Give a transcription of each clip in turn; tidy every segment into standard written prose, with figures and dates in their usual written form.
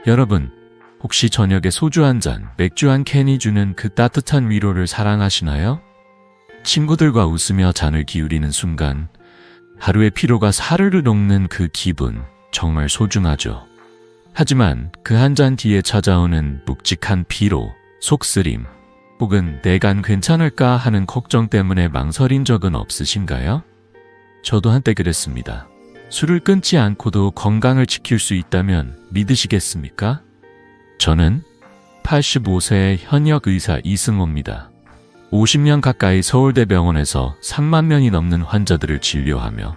여러분, 혹시 저녁에 소주 한 잔, 맥주 한 캔이 주는 그 따뜻한 위로를 사랑하시나요? 친구들과 웃으며 잔을 기울이는 순간, 하루의 피로가 사르르 녹는 그 기분, 정말 소중하죠. 하지만 그 한 잔 뒤에 찾아오는 묵직한 피로, 속쓰림, 혹은 내간 괜찮을까 하는 걱정 때문에 망설인 적은 없으신가요? 저도 한때 그랬습니다. 술을 끊지 않고도 건강을 지킬 수 있다면 믿으시겠습니까? 저는 85세의 현역 의사 이승호입니다. 50년 가까이 서울대병원에서 3만 명이 넘는 환자들을 진료하며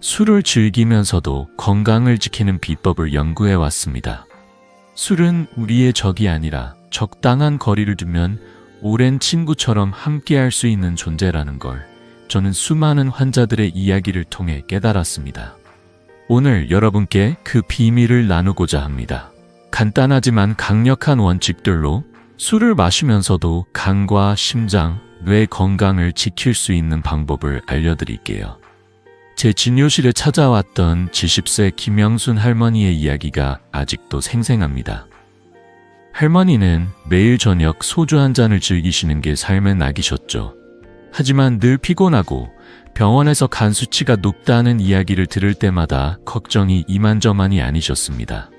술을 즐기면서도 건강을 지키는 비법을 연구해 왔습니다. 술은 우리의 적이 아니라 적당한 거리를 두면 오랜 친구처럼 함께할 수 있는 존재라는 걸 저는 수많은 환자들의 이야기를 통해 깨달았습니다. 오늘 여러분께 그 비밀을 나누고자 합니다. 간단하지만 강력한 원칙들로 술을 마시면서도 간과 심장, 뇌 건강을 지킬 수 있는 방법을 알려드릴게요. 제 진료실에 찾아왔던 70세 김영순 할머니의 이야기가 아직도 생생합니다. 할머니는 매일 저녁 소주 한 잔을 즐기시는 게 삶의 낙이셨죠. 하지만 늘 피곤하고 병원에서 간 수치가 높다는 이야기를 들을 때마다 걱정이 이만저만이 아니셨습니다.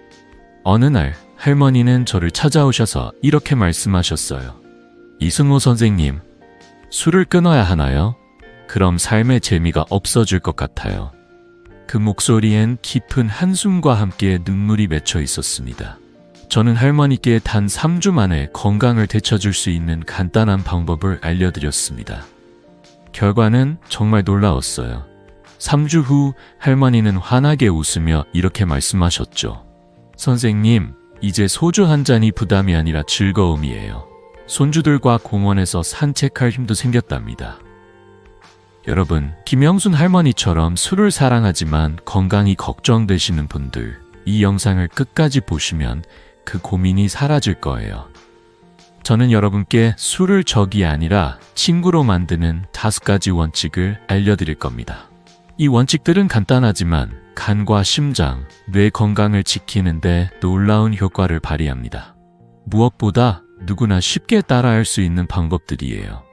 어느 날 할머니는 저를 찾아오셔서 이렇게 말씀하셨어요. 이승호 선생님, 술을 끊어야 하나요? 그럼 삶의 재미가 없어질 것 같아요. 그 목소리엔 깊은 한숨과 함께 눈물이 맺혀 있었습니다. 저는 할머니께 단 3주 만에 건강을 되찾을 수 있는 간단한 방법을 알려드렸습니다. 결과는 정말 놀라웠어요. 3주 후 할머니는 환하게 웃으며 이렇게 말씀하셨죠. 선생님, 이제 소주 한 잔이 부담이 아니라 즐거움이에요. 손주들과 공원에서 산책할 힘도 생겼답니다. 여러분, 김영순 할머니처럼 술을 사랑하지만 건강이 걱정되시는 분들, 이 영상을 끝까지 보시면 그 고민이 사라질 거예요. 저는 여러분께 술을 적이 아니라 친구로 만드는 5가지 원칙을 알려드릴 겁니다. 이 원칙들은 간단하지만 간과 심장, 뇌 건강을 지키는데 놀라운 효과를 발휘합니다. 무엇보다 누구나 쉽게 따라할 수 있는 방법들이에요.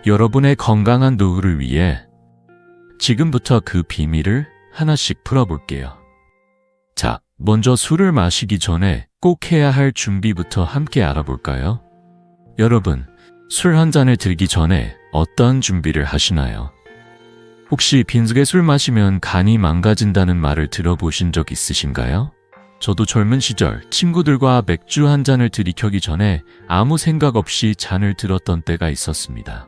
여러분의 건강한 노후를 위해 지금부터 그 비밀을 하나씩 풀어볼게요. 자, 먼저 술을 마시기 전에 꼭 해야 할 준비부터 함께 알아볼까요? 여러분, 술 한 잔을 들기 전에 어떤 준비를 하시나요? 혹시 빈속에 술 마시면 간이 망가진다는 말을 들어보신 적 있으신가요? 저도 젊은 시절 친구들과 맥주 한 잔을 들이켜기 전에 아무 생각 없이 잔을 들었던 때가 있었습니다.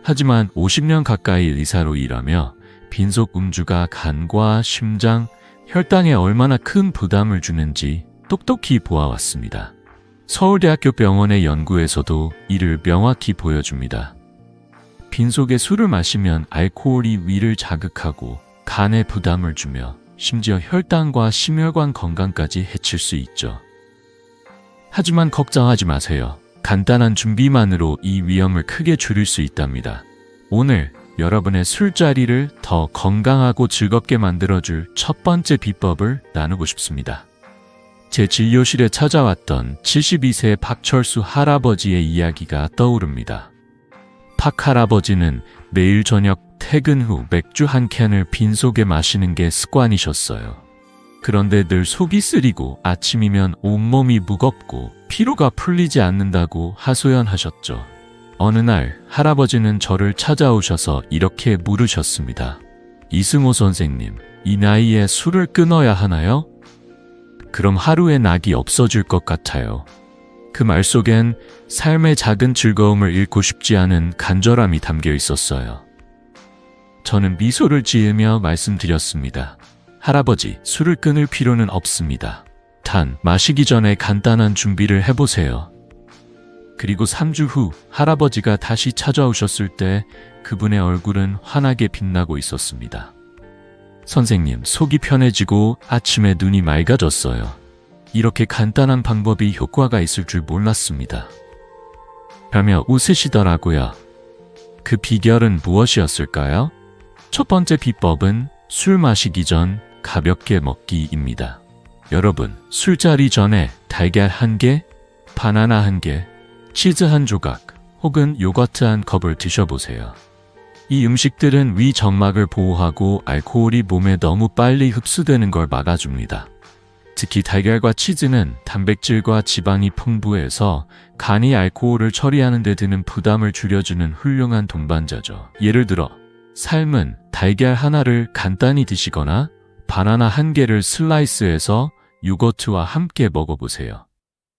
하지만 50년 가까이 의사로 일하며 빈속 음주가 간과 심장, 혈당에 얼마나 큰 부담을 주는지 똑똑히 보아왔습니다. 서울대학교 병원의 연구에서도 이를 명확히 보여줍니다. 빈속에 술을 마시면 알코올이 위를 자극하고 간에 부담을 주며 심지어 혈당과 심혈관 건강까지 해칠 수 있죠. 하지만 걱정하지 마세요. 간단한 준비만으로 이 위험을 크게 줄일 수 있답니다. 오늘 여러분의 술자리를 더 건강하고 즐겁게 만들어줄 첫 번째 비법을 나누고 싶습니다. 제 진료실에 찾아왔던 72세 박철수 할아버지의 이야기가 떠오릅니다. 박 할아버지는 매일 저녁 퇴근 후 맥주 한 캔을 빈속에 마시는 게 습관이셨어요. 그런데 늘 속이 쓰리고 아침이면 온몸이 무겁고 피로가 풀리지 않는다고 하소연하셨죠. 어느 날 할아버지는 저를 찾아오셔서 이렇게 물으셨습니다. 이승호 선생님, 이 나이에 술을 끊어야 하나요? 그럼 하루의 낙이 없어질 것 같아요. 그 말 속엔 삶의 작은 즐거움을 잃고 싶지 않은 간절함이 담겨 있었어요. 저는 미소를 지으며 말씀드렸습니다. 할아버지, 술을 끊을 필요는 없습니다. 단, 마시기 전에 간단한 준비를 해보세요. 그리고 3주 후 할아버지가 다시 찾아오셨을 때 그분의 얼굴은 환하게 빛나고 있었습니다. 선생님, 속이 편해지고 아침에 눈이 맑아졌어요. 이렇게 간단한 방법이 효과가 있을 줄 몰랐습니다. 라며 웃으시더라고요. 그 비결은 무엇이었을까요? 첫 번째 비법은 술 마시기 전 가볍게 먹기입니다. 여러분, 술자리 전에 달걀 1개, 바나나 1개, 치즈 1조각, 혹은 요거트 1컵을 드셔보세요. 이 음식들은 위 점막을 보호하고 알코올이 몸에 너무 빨리 흡수되는 걸 막아줍니다. 특히 달걀과 치즈는 단백질과 지방이 풍부해서 간이 알코올을 처리하는 데 드는 부담을 줄여주는 훌륭한 동반자죠. 예를 들어 삶은 달걀 하나를 간단히 드시거나 바나나 1개를 슬라이스해서 요거트와 함께 먹어보세요.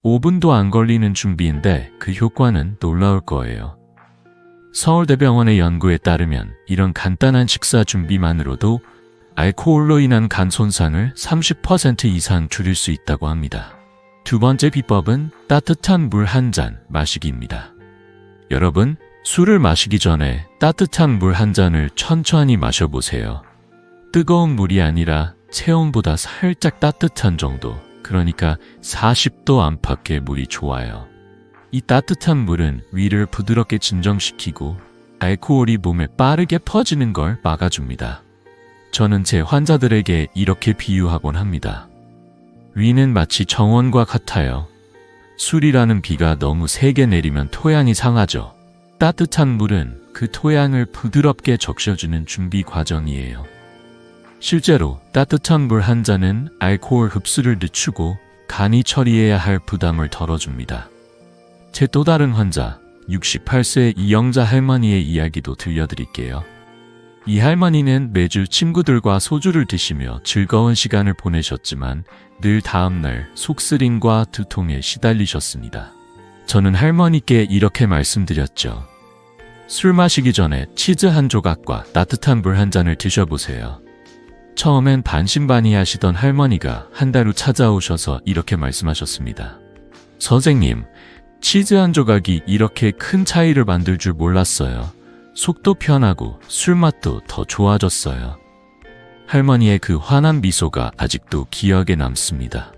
5분도 안 걸리는 준비인데 그 효과는 놀라울 거예요. 서울대병원의 연구에 따르면 이런 간단한 식사 준비만으로도 알코올로 인한 간 손상을 30% 이상 줄일 수 있다고 합니다. 두 번째 비법은 따뜻한 물 1잔 마시기입니다. 여러분, 술을 마시기 전에 따뜻한 물 1잔을 천천히 마셔보세요. 뜨거운 물이 아니라 체온보다 살짝 따뜻한 정도, 그러니까 40도 안팎의 물이 좋아요. 이 따뜻한 물은 위를 부드럽게 진정시키고 알코올이 몸에 빠르게 퍼지는 걸 막아줍니다. 저는 제 환자들에게 이렇게 비유하곤 합니다. 위는 마치 정원과 같아요. 술이라는 비가 너무 세게 내리면 토양이 상하죠. 따뜻한 물은 그 토양을 부드럽게 적셔주는 준비 과정이에요. 실제로 따뜻한 물 1잔은 알코올 흡수를 늦추고 간이 처리해야 할 부담을 덜어줍니다. 제 또 다른 환자, 68세 이영자 할머니의 이야기도 들려드릴게요. 이 할머니는 매주 친구들과 소주를 드시며 즐거운 시간을 보내셨지만 늘 다음날 속쓰림과 두통에 시달리셨습니다. 저는 할머니께 이렇게 말씀드렸죠. 술 마시기 전에 치즈 1조각과 따뜻한 물 1잔을 드셔보세요. 처음엔 반신반의하시던 할머니가 한 달 후 찾아오셔서 이렇게 말씀하셨습니다. 선생님, 치즈 1조각이 이렇게 큰 차이를 만들 줄 몰랐어요. 속도 편하고 술맛도 더 좋아졌어요. 할머니의 그 환한 미소가 아직도 기억에 남습니다.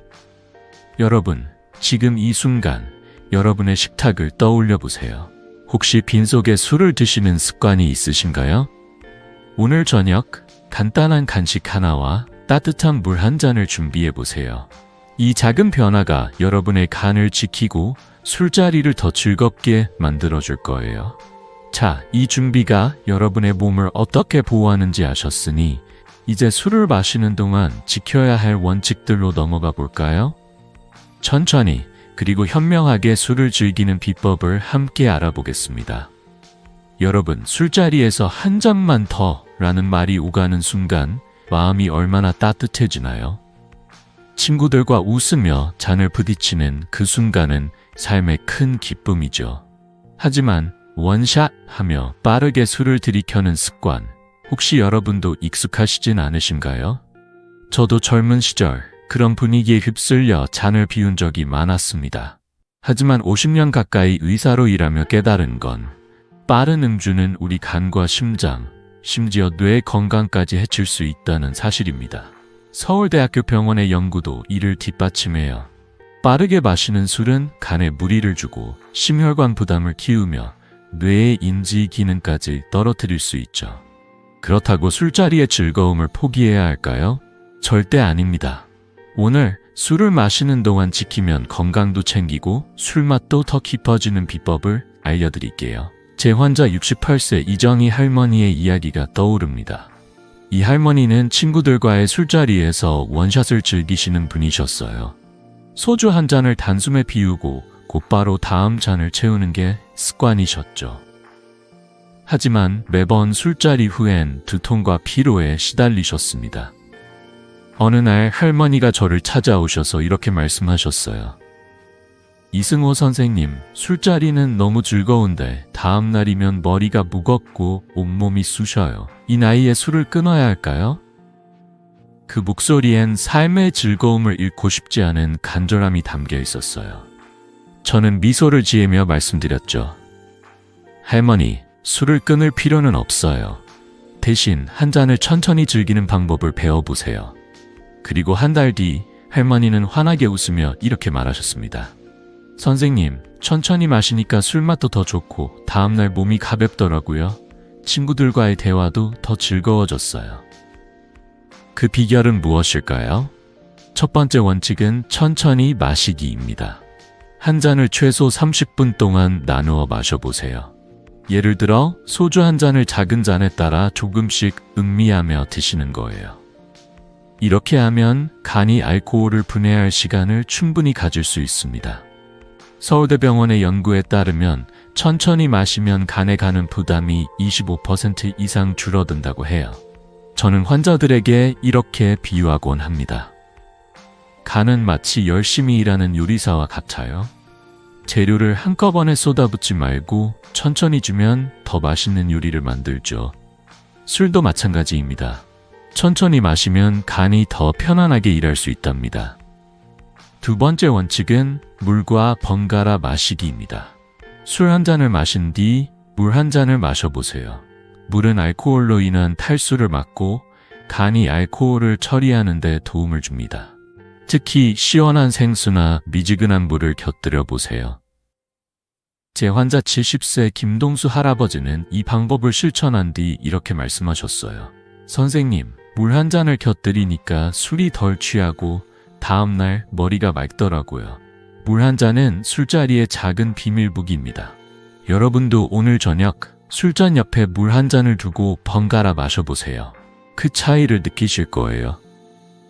여러분, 지금 이 순간 여러분의 식탁을 떠올려 보세요. 혹시 빈속에 술을 드시는 습관이 있으신가요? 오늘 저녁 간단한 간식 하나와 따뜻한 물 1잔을 준비해 보세요. 이 작은 변화가 여러분의 간을 지키고 술자리를 더 즐겁게 만들어줄 거예요. 자, 이 준비가 여러분의 몸을 어떻게 보호하는지 아셨으니 이제 술을 마시는 동안 지켜야 할 원칙들로 넘어가 볼까요? 천천히 그리고 현명하게 술을 즐기는 비법을 함께 알아보겠습니다. 여러분, 술자리에서 한 잔만 더 라는 말이 오가는 순간 마음이 얼마나 따뜻해지나요? 친구들과 웃으며 잔을 부딪히는 그 순간은 삶의 큰 기쁨이죠. 하지만 원샷 하며 빠르게 술을 들이켜는 습관, 혹시 여러분도 익숙하시진 않으신가요? 저도 젊은 시절 그런 분위기에 휩쓸려 잔을 비운 적이 많았습니다. 하지만 50년 가까이 의사로 일하며 깨달은 건 빠른 음주는 우리 간과 심장, 심지어 뇌 건강까지 해칠 수 있다는 사실입니다. 서울대학교 병원의 연구도 이를 뒷받침해요. 빠르게 마시는 술은 간에 무리를 주고 심혈관 부담을 키우며 뇌의 인지 기능까지 떨어뜨릴 수 있죠. 그렇다고 술자리의 즐거움을 포기해야 할까요? 절대 아닙니다. 오늘 술을 마시는 동안 지키면 건강도 챙기고 술맛도 더 깊어지는 비법을 알려드릴게요. 제 환자 68세 이정희 할머니의 이야기가 떠오릅니다. 이 할머니는 친구들과의 술자리에서 원샷을 즐기시는 분이셨어요. 소주 한 잔을 단숨에 비우고 곧바로 다음 잔을 채우는 게 습관이셨죠. 하지만 매번 술자리 후엔 두통과 피로에 시달리셨습니다. 어느 날 할머니가 저를 찾아오셔서 이렇게 말씀하셨어요. 이승호 선생님, 술자리는 너무 즐거운데 다음 날이면 머리가 무겁고 온몸이 쑤셔요. 이 나이에 술을 끊어야 할까요? 그 목소리엔 삶의 즐거움을 잃고 싶지 않은 간절함이 담겨 있었어요. 저는 미소를 지으며 말씀드렸죠. 할머니, 술을 끊을 필요는 없어요. 대신 한 잔을 천천히 즐기는 방법을 배워보세요. 그리고 한 달 뒤 할머니는 환하게 웃으며 이렇게 말하셨습니다. 선생님, 천천히 마시니까 술맛도 더 좋고 다음날 몸이 가볍더라고요. 친구들과의 대화도 더 즐거워졌어요. 그 비결은 무엇일까요? 첫 번째 원칙은 천천히 마시기입니다. 한 잔을 최소 30분 동안 나누어 마셔보세요. 예를 들어 소주 한 잔을 작은 잔에 따라 조금씩 음미하며 드시는 거예요. 이렇게 하면 간이 알코올을 분해할 시간을 충분히 가질 수 있습니다. 서울대병원의 연구에 따르면 천천히 마시면 간에 가는 부담이 25% 이상 줄어든다고 해요. 저는 환자들에게 이렇게 비유하곤 합니다. 간은 마치 열심히 일하는 요리사와 같아요. 재료를 한꺼번에 쏟아붓지 말고 천천히 주면 더 맛있는 요리를 만들죠. 술도 마찬가지입니다. 천천히 마시면 간이 더 편안하게 일할 수 있답니다. 두 번째 원칙은 물과 번갈아 마시기입니다. 술 한 잔을 마신 뒤 물 한 잔을 마셔보세요. 물은 알코올로 인한 탈수를 막고 간이 알코올을 처리하는 데 도움을 줍니다. 특히 시원한 생수나 미지근한 물을 곁들여 보세요. 제 환자 70세 김동수 할아버지는 이 방법을 실천한 뒤 이렇게 말씀하셨어요. 선생님, 물 한 잔을 곁들이니까 술이 덜 취하고 다음날 머리가 맑더라고요. 물 한 잔은 술자리의 작은 비밀북입니다. 여러분도 오늘 저녁 술잔 옆에 물 한 잔을 두고 번갈아 마셔보세요. 그 차이를 느끼실 거예요.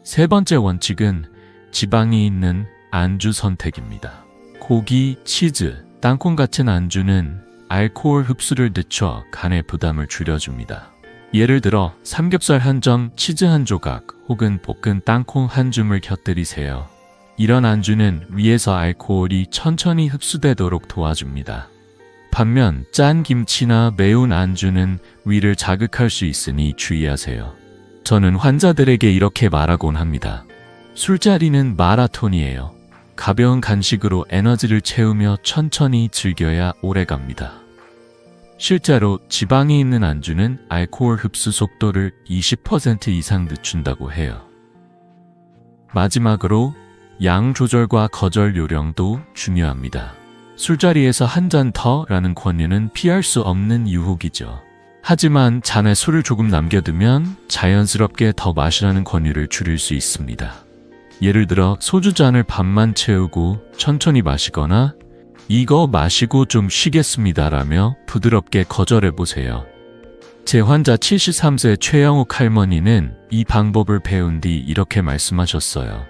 세 번째 원칙은 지방이 있는 안주 선택입니다. 고기, 치즈, 땅콩 같은 안주는 알코올 흡수를 늦춰 간의 부담을 줄여줍니다. 예를 들어 삼겹살 한 점, 치즈 한 조각 혹은 볶은 땅콩 한 줌을 곁들이세요. 이런 안주는 위에서 알코올이 천천히 흡수되도록 도와줍니다. 반면 짠 김치나 매운 안주는 위를 자극할 수 있으니 주의하세요. 저는 환자들에게 이렇게 말하곤 합니다. 술자리는 마라톤이에요. 가벼운 간식으로 에너지를 채우며 천천히 즐겨야 오래갑니다. 실제로 지방이 있는 안주는 알코올 흡수 속도를 20% 이상 늦춘다고 해요. 마지막으로 양 조절과 거절 요령도 중요합니다. 술자리에서 한 잔 더라는 권유는 피할 수 없는 유혹이죠. 하지만 잔에 술을 조금 남겨두면 자연스럽게 더 마시라는 권유를 줄일 수 있습니다. 예를 들어 소주 잔을 반만 채우고 천천히 마시거나 이거 마시고 좀 쉬겠습니다라며 부드럽게 거절해보세요. 제 환자 73세 최영욱 할머니는 이 방법을 배운 뒤 이렇게 말씀하셨어요.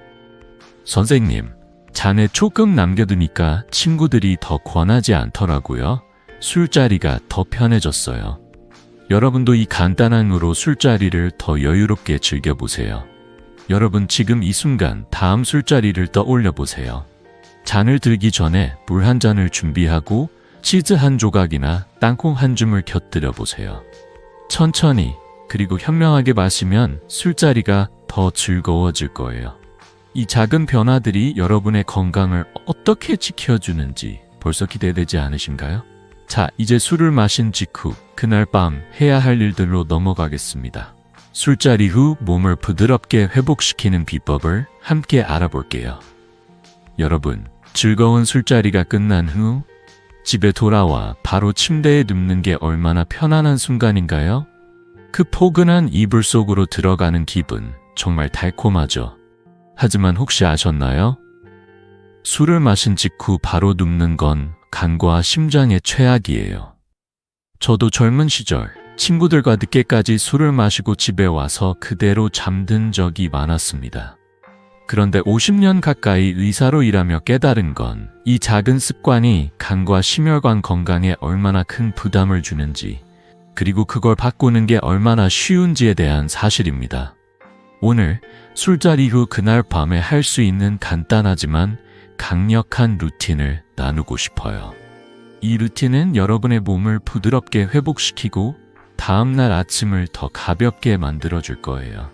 선생님, 잔에 조금 남겨두니까 친구들이 더 권하지 않더라고요. 술자리가 더 편해졌어요. 여러분도 이 간단한 으로 술자리를 더 여유롭게 즐겨보세요. 여러분 지금 이 순간 다음 술자리를 떠올려 보세요. 잔을 들기 전에 물 한 잔을 준비하고 치즈 한 조각이나 땅콩 한 줌을 곁들여 보세요. 천천히 그리고 현명하게 마시면 술자리가 더 즐거워질 거예요. 이 작은 변화들이 여러분의 건강을 어떻게 지켜주는지 벌써 기대되지 않으신가요? 자, 이제 술을 마신 직후 그날 밤 해야 할 일들로 넘어가겠습니다. 술자리 후 몸을 부드럽게 회복시키는 비법을 함께 알아볼게요. 여러분, 즐거운 술자리가 끝난 후 집에 돌아와 바로 침대에 눕는 게 얼마나 편안한 순간인가요? 그 포근한 이불 속으로 들어가는 기분 정말 달콤하죠. 하지만 혹시 아셨나요? 술을 마신 직후 바로 눕는 건 간과 심장의 최악이에요. 저도 젊은 시절 친구들과 늦게까지 술을 마시고 집에 와서 그대로 잠든 적이 많았습니다. 그런데 50년 가까이 의사로 일하며 깨달은 건 이 작은 습관이 간과 심혈관 건강에 얼마나 큰 부담을 주는지, 그리고 그걸 바꾸는 게 얼마나 쉬운지에 대한 사실입니다. 오늘 술자리 후 그날 밤에 할 수 있는 간단하지만 강력한 루틴을 나누고 싶어요. 이 루틴은 여러분의 몸을 부드럽게 회복시키고 다음날 아침을 더 가볍게 만들어줄 거예요.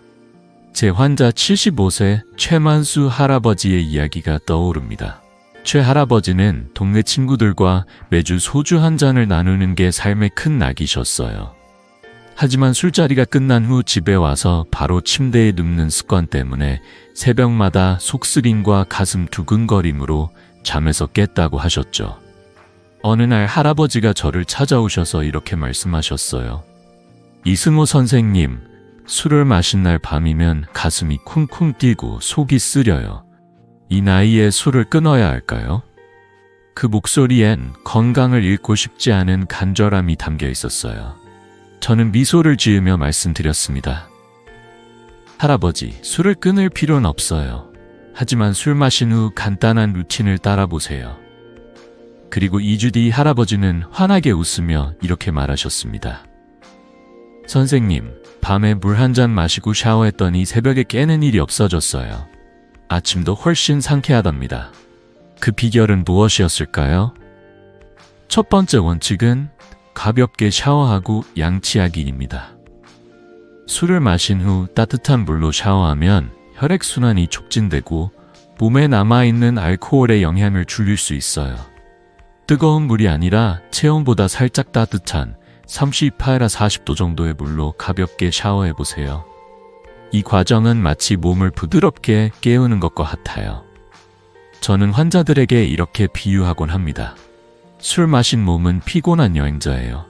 제 환자 75세 최만수 할아버지의 이야기가 떠오릅니다. 최 할아버지는 동네 친구들과 매주 소주 한 잔을 나누는 게 삶의 큰 낙이셨어요. 하지만 술자리가 끝난 후 집에 와서 바로 침대에 눕는 습관 때문에 새벽마다 속쓰림과 가슴 두근거림으로 잠에서 깼다고 하셨죠. 어느 날 할아버지가 저를 찾아오셔서 이렇게 말씀하셨어요. 이승호 선생님, 술을 마신 날 밤이면 가슴이 쿵쿵 뛰고 속이 쓰려요. 이 나이에 술을 끊어야 할까요? 그 목소리엔 건강을 잃고 싶지 않은 간절함이 담겨 있었어요. 저는 미소를 지으며 말씀드렸습니다. 할아버지, 술을 끊을 필요는 없어요. 하지만 술 마신 후 간단한 루틴을 따라보세요. 그리고 2주 뒤 할아버지는 환하게 웃으며 이렇게 말하셨습니다. 선생님, 밤에 물 한 잔 마시고 샤워했더니 새벽에 깨는 일이 없어졌어요. 아침도 훨씬 상쾌하답니다. 그 비결은 무엇이었을까요? 첫 번째 원칙은 가볍게 샤워하고 양치하기입니다. 술을 마신 후 따뜻한 물로 샤워하면 혈액순환이 촉진되고 몸에 남아있는 알코올의 영향을 줄일 수 있어요. 뜨거운 물이 아니라 체온보다 살짝 따뜻한 38라 40도 정도의 물로 가볍게 샤워해보세요. 이 과정은 마치 몸을 부드럽게 깨우는 것과 같아요. 저는 환자들에게 이렇게 비유하곤 합니다. 술 마신 몸은 피곤한 여행자예요.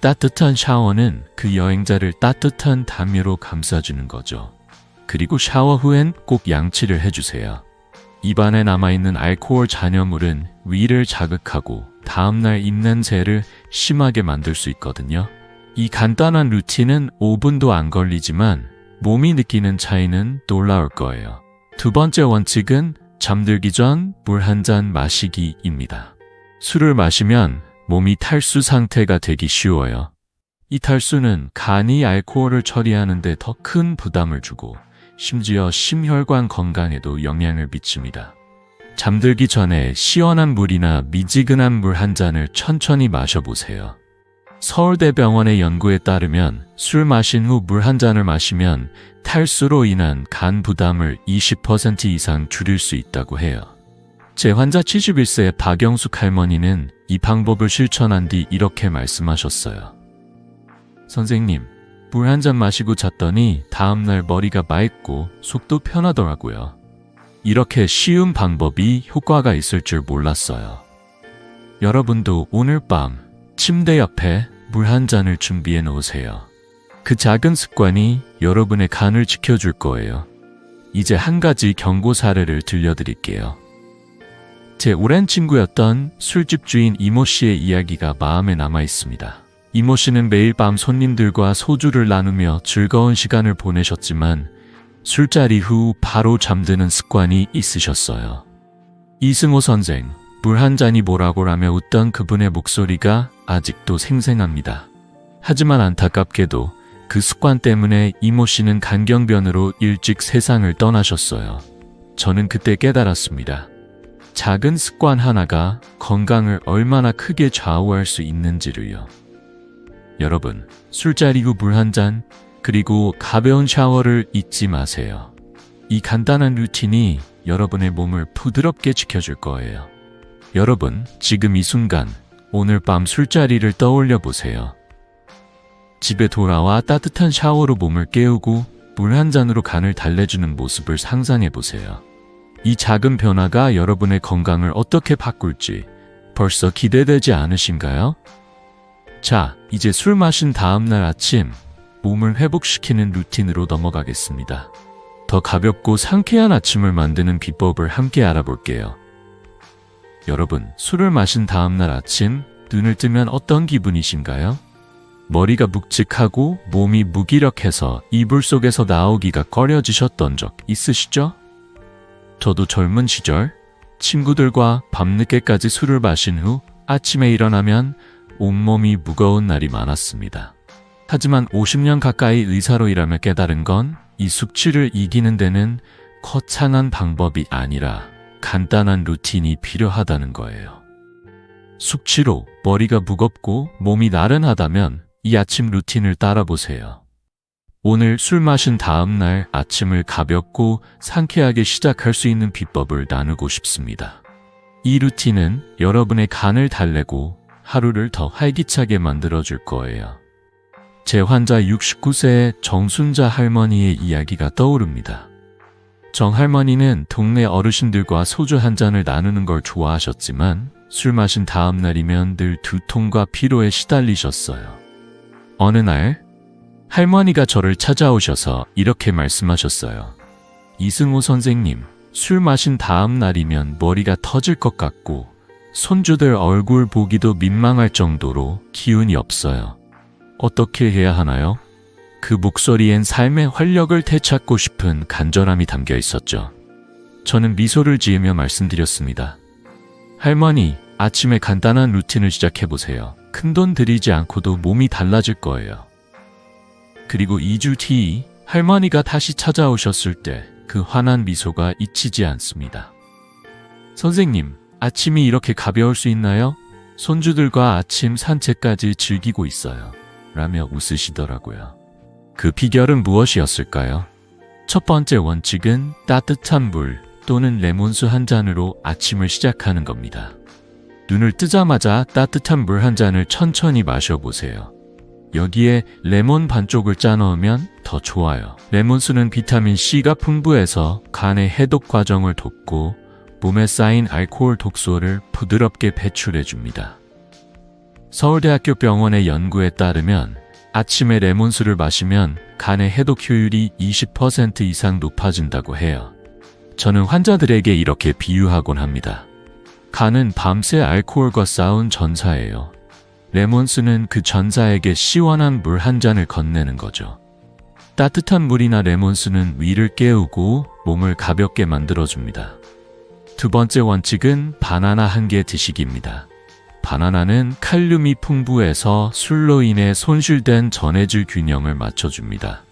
따뜻한 샤워는 그 여행자를 따뜻한 담요로 감싸주는 거죠. 그리고 샤워 후엔 꼭 양치를 해주세요. 입안에 남아있는 알코올 잔여물은 위를 자극하고 다음날 입냄새를 심하게 만들 수 있거든요. 이 간단한 루틴은 5분도 안 걸리지만 몸이 느끼는 차이는 놀라울 거예요. 두 번째 원칙은 잠들기 전 물 한 잔 마시기입니다. 술을 마시면 몸이 탈수 상태가 되기 쉬워요. 이 탈수는 간이 알코올을 처리하는 데 더 큰 부담을 주고 심지어 심혈관 건강에도 영향을 미칩니다. 잠들기 전에 시원한 물이나 미지근한 물 한 잔을 천천히 마셔보세요. 서울대병원의 연구에 따르면 술 마신 후 물 한 잔을 마시면 탈수로 인한 간 부담을 20% 이상 줄일 수 있다고 해요. 제 환자 71세의 박영숙 할머니는 이 방법을 실천한 뒤 이렇게 말씀하셨어요. 선생님, 물 한 잔 마시고 잤더니 다음날 머리가 맑고 속도 편하더라고요. 이렇게 쉬운 방법이 효과가 있을 줄 몰랐어요. 여러분도 오늘 밤 침대 옆에 물 한 잔을 준비해 놓으세요. 그 작은 습관이 여러분의 간을 지켜줄 거예요. 이제 한 가지 경고 사례를 들려드릴게요. 제 오랜 친구였던 술집 주인 이모 씨의 이야기가 마음에 남아 있습니다. 이모 씨는 매일 밤 손님들과 소주를 나누며 즐거운 시간을 보내셨지만 술자리 후 바로 잠드는 습관이 있으셨어요. 이승호 선생, 물 한 잔이 뭐라고라며 웃던 그분의 목소리가 아직도 생생합니다. 하지만 안타깝게도 그 습관 때문에 이모 씨는 간경변으로 일찍 세상을 떠나셨어요. 저는 그때 깨달았습니다. 작은 습관 하나가 건강을 얼마나 크게 좌우할 수 있는지를요. 여러분, 술자리 후 물 한 잔, 그리고 가벼운 샤워를 잊지 마세요. 이 간단한 루틴이 여러분의 몸을 부드럽게 지켜줄 거예요. 여러분, 지금 이 순간 오늘 밤 술자리를 떠올려 보세요. 집에 돌아와 따뜻한 샤워로 몸을 깨우고 물 한 잔으로 간을 달래주는 모습을 상상해 보세요. 이 작은 변화가 여러분의 건강을 어떻게 바꿀지 벌써 기대되지 않으신가요? 자, 이제 술 마신 다음날 아침 몸을 회복시키는 루틴으로 넘어가겠습니다. 더 가볍고 상쾌한 아침을 만드는 비법을 함께 알아볼게요. 여러분, 술을 마신 다음날 아침 눈을 뜨면 어떤 기분이신가요? 머리가 묵직하고 몸이 무기력해서 이불 속에서 나오기가 꺼려지셨던 적 있으시죠? 저도 젊은 시절 친구들과 밤늦게까지 술을 마신 후 아침에 일어나면 온몸이 무거운 날이 많았습니다. 하지만 50년 가까이 의사로 일하며 깨달은 건 이 숙취를 이기는 데는 거창한 방법이 아니라 간단한 루틴이 필요하다는 거예요. 숙취로 머리가 무겁고 몸이 나른하다면 이 아침 루틴을 따라보세요. 오늘 술 마신 다음 날 아침을 가볍고 상쾌하게 시작할 수 있는 비법을 나누고 싶습니다. 이 루틴은 여러분의 간을 달래고 하루를 더 활기차게 만들어줄 거예요. 제 환자 69세의 정순자 할머니의 이야기가 떠오릅니다. 정 할머니는 동네 어르신들과 소주 한 잔을 나누는 걸 좋아하셨지만 술 마신 다음 날이면 늘 두통과 피로에 시달리셨어요. 어느 날 할머니가 저를 찾아오셔서 이렇게 말씀하셨어요. 이승호 선생님, 술 마신 다음 날이면 머리가 터질 것 같고 손주들 얼굴 보기도 민망할 정도로 기운이 없어요. 어떻게 해야 하나요? 그 목소리엔 삶의 활력을 되찾고 싶은 간절함이 담겨 있었죠. 저는 미소를 지으며 말씀드렸습니다. 할머니, 아침에 간단한 루틴을 시작해보세요. 큰돈 들이지 않고도 몸이 달라질 거예요. 그리고 2주 뒤 할머니가 다시 찾아오셨을 때 그 환한 미소가 잊히지 않습니다. 선생님, 아침이 이렇게 가벼울 수 있나요? 손주들과 아침 산책까지 즐기고 있어요. 라며 웃으시더라고요. 그 비결은 무엇이었을까요? 첫 번째 원칙은 따뜻한 물 또는 레몬수 한 잔으로 아침을 시작하는 겁니다. 눈을 뜨자마자 따뜻한 물 한 잔을 천천히 마셔보세요. 여기에 레몬 반쪽을 짜 넣으면 더 좋아요. 레몬수는 비타민C가 풍부해서 간의 해독 과정을 돕고 몸에 쌓인 알코올 독소를 부드럽게 배출해줍니다. 서울대학교 병원의 연구에 따르면 아침에 레몬수를 마시면 간의 해독 효율이 20% 이상 높아진다고 해요. 저는 환자들에게 이렇게 비유하곤 합니다. 간은 밤새 알코올과 싸운 전사예요. 레몬수는 그 전사에게 시원한 물 한 잔을 건네는 거죠. 따뜻한 물이나 레몬수는 위를 깨우고 몸을 가볍게 만들어줍니다. 두 번째 원칙은 바나나 한 개 드시기입니다. 바나나는 칼륨이 풍부해서 술로 인해 손실된 전해질 균형을 맞춰줍니다.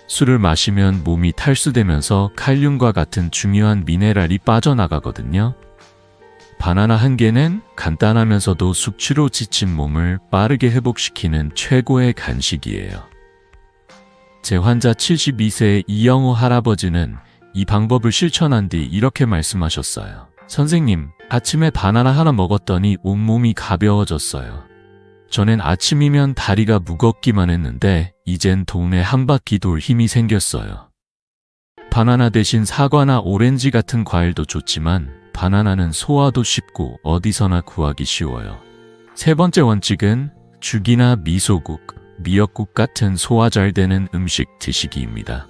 술을 마시면 몸이 탈수되면서 칼륨과 같은 중요한 미네랄이 빠져나가거든요. 바나나 한 개는 간단하면서도 숙취로 지친 몸을 빠르게 회복시키는 최고의 간식이에요. 제 환자 72세의 이영호 할아버지는 이 방법을 실천한 뒤 이렇게 말씀하셨어요. 선생님, 아침에 바나나 하나 먹었더니 온몸이 가벼워졌어요. 전엔 아침이면 다리가 무겁기만 했는데 이젠 동네 한 바퀴 돌 힘이 생겼어요. 바나나 대신 사과나 오렌지 같은 과일도 좋지만 바나나는 소화도 쉽고 어디서나 구하기 쉬워요. 세 번째 원칙은 죽이나 미소국, 미역국 같은 소화 잘 되는 음식 드시기입니다.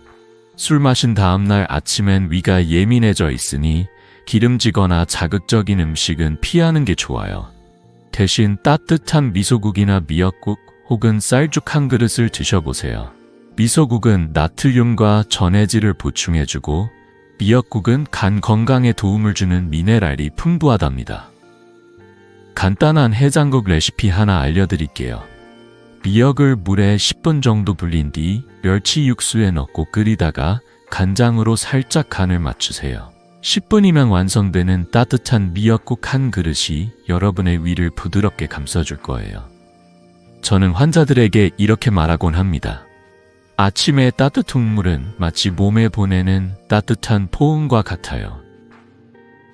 술 마신 다음날 아침엔 위가 예민해져 있으니 기름지거나 자극적인 음식은 피하는 게 좋아요. 대신 따뜻한 미소국이나 미역국 혹은 쌀죽 한 그릇을 드셔보세요. 미소국은 나트륨과 전해질을 보충해주고 미역국은 간 건강에 도움을 주는 미네랄이 풍부하답니다. 간단한 해장국 레시피 하나 알려드릴게요. 미역을 물에 10분 정도 불린 뒤 멸치 육수에 넣고 끓이다가 간장으로 살짝 간을 맞추세요. 10분이면 완성되는 따뜻한 미역국 한 그릇이 여러분의 위를 부드럽게 감싸줄 거예요. 저는 환자들에게 이렇게 말하곤 합니다. 아침의 따뜻한 물은 마치 몸에 보내는 따뜻한 포옹과 같아요.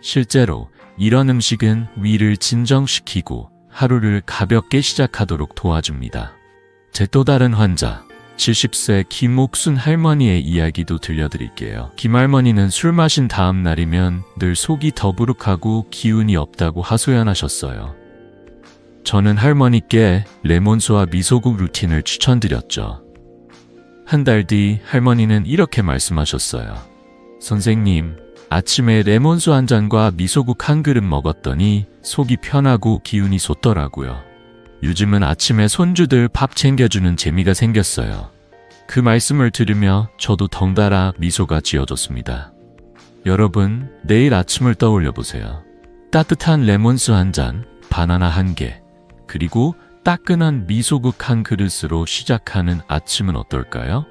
실제로 이런 음식은 위를 진정시키고 하루를 가볍게 시작하도록 도와줍니다. 제 또 다른 환자, 70세 김옥순 할머니의 이야기도 들려드릴게요. 김 할머니는 술 마신 다음 날이면 늘 속이 더부룩하고 기운이 없다고 하소연하셨어요. 저는 할머니께 레몬수와 미소국 루틴을 추천드렸죠. 한 달 뒤 할머니는 이렇게 말씀하셨어요. 선생님, 아침에 레몬수 한 잔과 미소국 한 그릇 먹었더니 속이 편하고 기운이 솟더라고요. 요즘은 아침에 손주들 밥 챙겨주는 재미가 생겼어요. 그 말씀을 들으며 저도 덩달아 미소가 지어졌습니다. 여러분, 내일 아침을 떠올려 보세요. 따뜻한 레몬수 한 잔, 바나나 한 개, 그리고 따끈한 미소국 한 그릇으로 시작하는 아침은 어떨까요?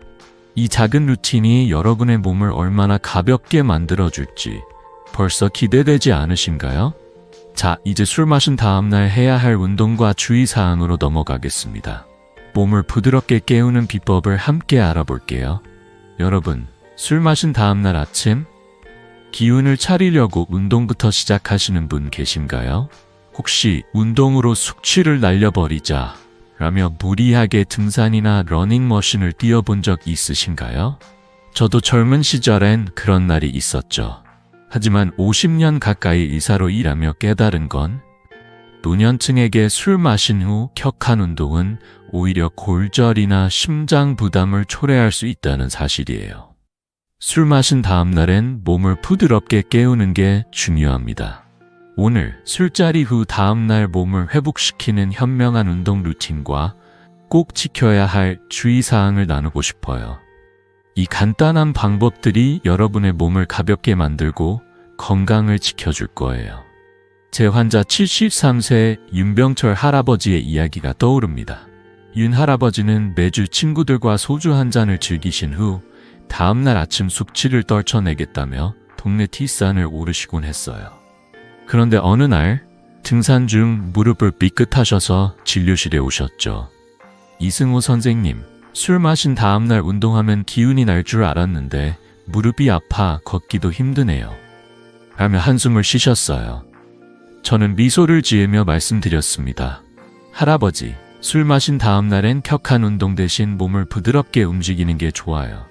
이 작은 루틴이 여러분의 몸을 얼마나 가볍게 만들어줄지 벌써 기대되지 않으신가요? 자, 이제 술 마신 다음날 해야 할 운동과 주의사항으로 넘어가겠습니다. 몸을 부드럽게 깨우는 비법을 함께 알아볼게요. 여러분, 술 마신 다음날 아침? 기운을 차리려고 운동부터 시작하시는 분 계신가요? 혹시 운동으로 숙취를 날려버리자 라며 무리하게 등산이나 러닝머신을 뛰어본 적 있으신가요? 저도 젊은 시절엔 그런 날이 있었죠. 하지만 50년 가까이 의사로 일하며 깨달은 건 노년층에게 술 마신 후 격한 운동은 오히려 골절이나 심장 부담을 초래할 수 있다는 사실이에요. 술 마신 다음 날엔 몸을 부드럽게 깨우는 게 중요합니다. 오늘 술자리 후 다음 날 몸을 회복시키는 현명한 운동 루틴과 꼭 지켜야 할 주의사항을 나누고 싶어요. 이 간단한 방법들이 여러분의 몸을 가볍게 만들고 건강을 지켜줄 거예요. 제 환자 73세 윤병철 할아버지의 이야기가 떠오릅니다. 윤 할아버지는 매주 친구들과 소주 한 잔을 즐기신 후 다음날 아침 숙취를 떨쳐내겠다며 동네 뒷산을 오르시곤 했어요. 그런데 어느 날 등산 중 무릎을 삐끗하셔서 진료실에 오셨죠. 이승호 선생님, 술 마신 다음날 운동하면 기운이 날 줄 알았는데 무릎이 아파 걷기도 힘드네요. 라며 한숨을 쉬셨어요. 저는 미소를 지으며 말씀드렸습니다. 할아버지, 술 마신 다음날엔 격한 운동 대신 몸을 부드럽게 움직이는 게 좋아요.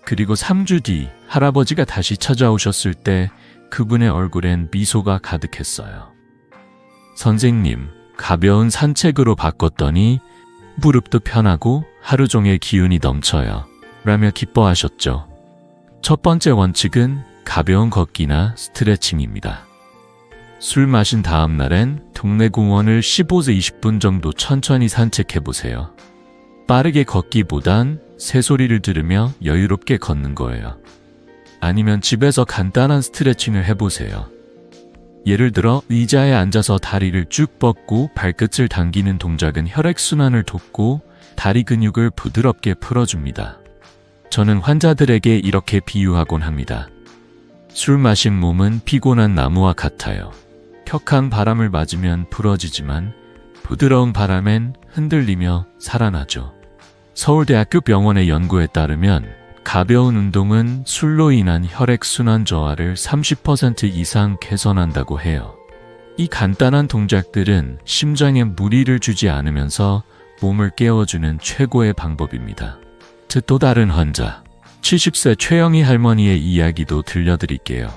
그리고 3주 뒤 할아버지가 다시 찾아오셨을 때 그분의 얼굴엔 미소가 가득했어요. 선생님, 가벼운 산책으로 바꿨더니 무릎도 편하고 하루 종일 기운이 넘쳐요. 라며 기뻐하셨죠. 첫 번째 원칙은 가벼운 걷기나 스트레칭입니다. 술 마신 다음 날엔 동네 공원을 15에서 20분 정도 천천히 산책해보세요. 빠르게 걷기보단 새소리를 들으며 여유롭게 걷는 거예요. 아니면 집에서 간단한 스트레칭을 해보세요. 예를 들어 의자에 앉아서 다리를 쭉 뻗고 발끝을 당기는 동작은 혈액순환을 돕고 다리 근육을 부드럽게 풀어줍니다. 저는 환자들에게 이렇게 비유하곤 합니다. 술 마신 몸은 피곤한 나무와 같아요. 격한 바람을 맞으면 부러지지만 부드러운 바람엔 흔들리며 살아나죠. 서울대학교 병원의 연구에 따르면 가벼운 운동은 술로 인한 혈액순환 저하를 30% 이상 개선한다고 해요. 이 간단한 동작들은 심장에 무리를 주지 않으면서 몸을 깨워주는 최고의 방법입니다. 또 다른 환자, 70세 최영희 할머니의 이야기도 들려드릴게요.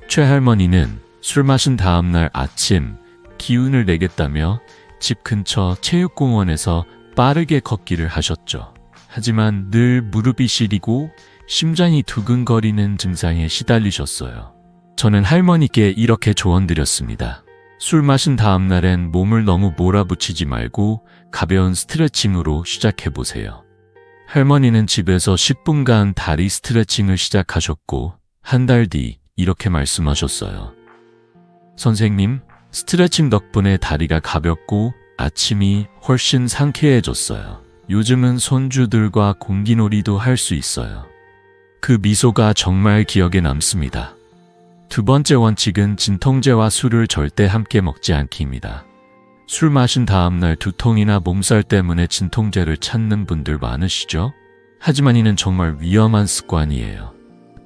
최 할머니는 술 마신 다음날 아침 기운을 내겠다며 집 근처 체육공원에서 빠르게 걷기를 하셨죠. 하지만 늘 무릎이 시리고 심장이 두근거리는 증상에 시달리셨어요. 저는 할머니께 이렇게 조언드렸습니다. 술 마신 다음 날엔 몸을 너무 몰아붙이지 말고 가벼운 스트레칭으로 시작해보세요. 할머니는 집에서 10분간 다리 스트레칭을 시작하셨고 한 달 뒤 이렇게 말씀하셨어요. 선생님, 스트레칭 덕분에 다리가 가볍고 아침이 훨씬 상쾌해졌어요. 요즘은 손주들과 공기놀이도 할 수 있어요. 그 미소가 정말 기억에 남습니다. 두 번째 원칙은 진통제와 술을 절대 함께 먹지 않기입니다. 술 마신 다음날 두통이나 몸살 때문에 진통제를 찾는 분들 많으시죠? 하지만 이는 정말 위험한 습관이에요.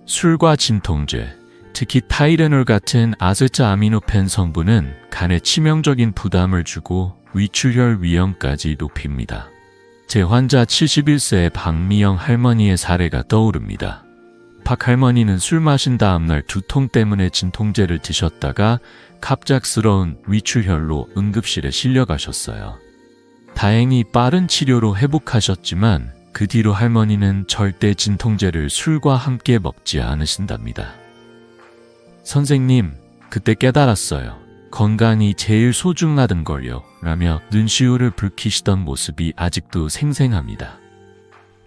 술과 진통제, 특히 타이레놀 같은 아세트아미노펜 성분은 간에 치명적인 부담을 주고 위출혈 위험까지 높입니다. 제 환자 71세의 박미영 할머니의 사례가 떠오릅니다. 박 할머니는 술 마신 다음날 두통 때문에 진통제를 드셨다가 갑작스러운 위출혈로 응급실에 실려가셨어요. 다행히 빠른 치료로 회복하셨지만 그 뒤로 할머니는 절대 진통제를 술과 함께 먹지 않으신답니다. 선생님, 그때 깨달았어요. 건강이 제일 소중하던걸요. 라며 눈시울을 붉히시던 모습이 아직도 생생합니다.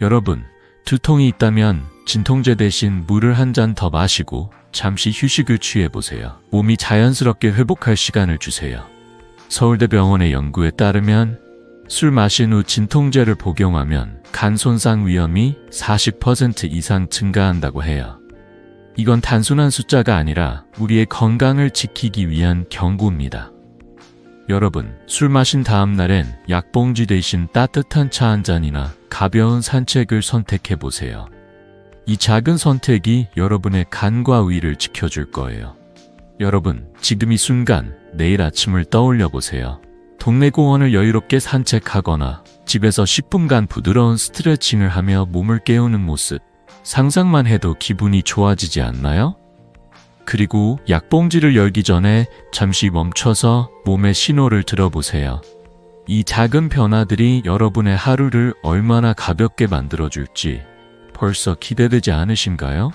여러분, 두통이 있다면 진통제 대신 물을 한 잔 더 마시고 잠시 휴식을 취해보세요. 몸이 자연스럽게 회복할 시간을 주세요. 서울대병원의 연구에 따르면 술 마신 후 진통제를 복용하면 간 손상 위험이 40% 이상 증가한다고 해요. 이건 단순한 숫자가 아니라 우리의 건강을 지키기 위한 경고입니다. 여러분, 술 마신 다음 날엔 약봉지 대신 따뜻한 차 한 잔이나 가벼운 산책을 선택해보세요. 이 작은 선택이 여러분의 간과 위를 지켜줄 거예요. 여러분, 지금 이 순간 내일 아침을 떠올려 보세요. 동네 공원을 여유롭게 산책하거나 집에서 10분간 부드러운 스트레칭을 하며 몸을 깨우는 모습. 상상만 해도 기분이 좋아지지 않나요? 그리고 약봉지를 열기 전에 잠시 멈춰서 몸의 신호를 들어보세요. 이 작은 변화들이 여러분의 하루를 얼마나 가볍게 만들어줄지 벌써 기대되지 않으신가요?